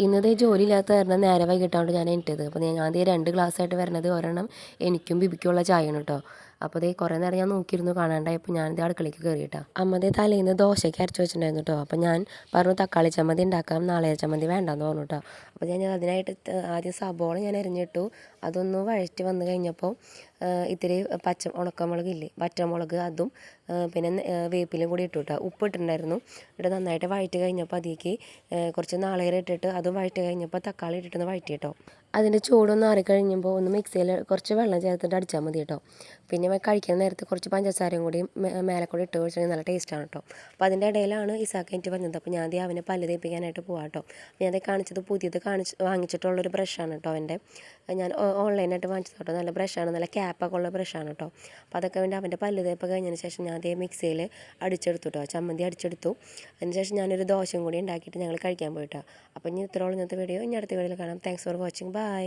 ഇന്നതേ ജോലിയില്ലാത്ത കാരണം നേരെ വൈകിട്ടാണ് ഞാൻ എണീറ്റത്. അപ്പോൾ ഞാൻ ദേ 2 ഗ്ലാസ്സായിട്ട് വരണത് ഒരെണ്ണം എനിക്കും ബിബിക്കുള്ള ചായയാണ് കേട്ടോ. അപ്പോൾ ദേ കുറേ നേരം ഞാൻ നോക്കിയിരുന്നു കാണാണ്ടായപ്പോൾ ഞാനിത് അടുക്കളയ്ക്ക് കയറി കേട്ടോ. അമ്മ ദേ തലേന്ന് ദോശയ്ക്ക് അരച്ച് വെച്ചിട്ടുണ്ടായിരുന്നു കേട്ടോ. അപ്പോൾ ഞാൻ പറഞ്ഞു തക്കാളി ചമ്മന്തി ഉണ്ടാക്കാം, നാളികേര ചമ്മന്തി വേണ്ടാന്ന് പറഞ്ഞു കേട്ടോ. അപ്പോൾ ഞാൻ അതിനായിട്ട് ആദ്യം സബോള ഞാൻ അരിഞ്ഞിട്ടു. അതൊന്ന് വഴറ്റി വന്ന് കഴിഞ്ഞപ്പോൾ ഇത്തിരി ഉണക്കമുളകില്ലേ, വറ്റമുളക് അതും പിന്നെ വേപ്പിലും കൂടി ഇട്ടു കേട്ടോ. ഉപ്പ് ഇട്ടിട്ടുണ്ടായിരുന്നു. ഇവിടെ നന്നായിട്ട് വഴറ്റി കഴിഞ്ഞപ്പോൾ അതിലേക്ക് കുറച്ച് നാളികേരം ഇട്ടിട്ട് അതും വഴറ്റി കഴിഞ്ഞപ്പോൾ തക്കാളി ഇട്ടിട്ടൊന്ന് വഴറ്റി കേട്ടോ. അതിൻ്റെ ചൂടൊന്ന് ആറിക്കഴിഞ്ഞപ്പോൾ ഒന്ന് മിക്സിയിൽ കുറച്ച് വെള്ളം ചേർത്തിട്ട് അടിച്ചാൽ മതി കേട്ടോ. പിന്നെ കഴിക്കുന്ന നേരത്ത് കുറച്ച് പഞ്ചസാരയും കൂടി മേലെ കൂടി ഇട്ട് വെച്ചാൽ നല്ല ടേസ്റ്റാണ് കേട്ടോ. അപ്പോൾ അതിൻ്റെ ഇടയിലാണ് ഇസാക്ക് എനിക്ക് പറഞ്ഞത്. അപ്പോൾ ഞാൻ അവനെ പല്ല് തേപ്പിക്കാനായിട്ട് പോകാം കേട്ടോ. ഞാൻ കാണിച്ചത് പുതിയത് വാങ്ങിച്ചിട്ടുള്ളൊരു ബ്രഷാണ് കേട്ടോ. അവൻ്റെ ഞാൻ ഓൺലൈനായിട്ട് വാങ്ങിച്ചത് കേട്ടോ. നല്ല ബ്രഷാണ്, നല്ല ക്യാപ്പൊക്കെ ഉള്ള ബ്രഷാണ് കേട്ടോ. അപ്പോൾ അതൊക്കെ വേണ്ടി അവൻ്റെ പല്ല് തേപ്പ് കഴിഞ്ഞതിന് ശേഷം ഞാൻ അതേ മിക്സിയിൽ അടിച്ചെടുത്തു കേട്ടോ. ചമ്മന്തി അടിച്ചെടുത്തു. അതിന് ശേഷം ഞാനൊരു ദോശയും കൂടി ഉണ്ടാക്കിയിട്ട് ഞങ്ങൾ കഴിക്കാൻ പോയിട്ടോ. അപ്പോൾ ഇനി ഇത്രയോളം ഇന്നത്തെ വീഡിയോ. ഇനി അടുത്ത വീഡിയോയിൽ കാണാം. Thanks for watching. ബൈ.